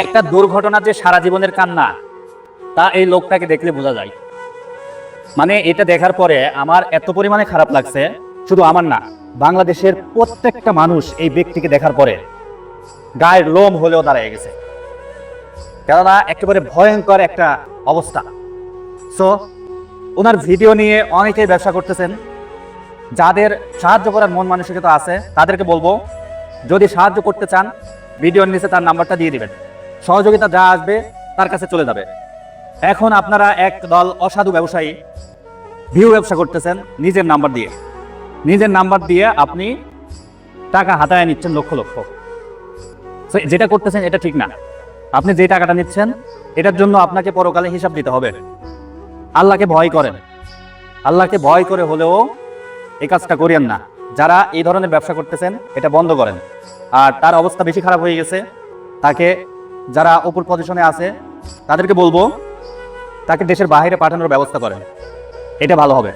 একটা দুর্ঘটনা যে সারা জীবনের কান্না, তা এই লোকটাকে দেখলে বোঝা যায়। মানে এটা দেখার পরে আমার এত পরিমাণে খারাপ লাগছে, শুধু আমার না, বাংলাদেশের প্রত্যেকটা মানুষ এই ব্যক্তিকে দেখার পরে গায়ের লোম হলেও দাঁড়িয়ে গেছে। কেননা একেবারে ভয়ঙ্কর একটা অবস্থা। সো ওনার ভিডিও নিয়ে অনেকেই ব্যবসা করতেছেন। যাদের সাহায্য করার মন মানসিকতা আছে তাদেরকে বলবো, যদি সাহায্য করতে চান ভিডিওর নিচে তার নাম্বারটা দিয়ে দিবেন, সহযোগিতা যা আসবে তার কাছে চলে যাবে। এখন আপনারা এক দল অসাধু ব্যবসায়ী ভিউ ব্যবসা করতেছেন নিজের নাম্বার দিয়ে আপনি টাকা হাতায় নিচ্ছেন লক্ষ লক্ষ। যেটা করতেছেন এটা ঠিক না। আপনি যে টাকাটা নিচ্ছেন এটার জন্য আপনাকে পরকালে হিসাব দিতে হবে। আল্লাহকে ভয় করেন, আল্লাহকে ভয় করে হলেও এই কাজটা করিয়েন না। যারা এই ধরনের ব্যবসা করতেছেন এটা বন্ধ করেন। আর তার অবস্থা বেশি খারাপ হয়ে গেছে, তাকে যারা উপর পজিশনে আছে তাদেরকে বলবো তাকে দেশের বাইরে পাঠানোর ব্যবস্থা করেন, এটা ভালো হবে।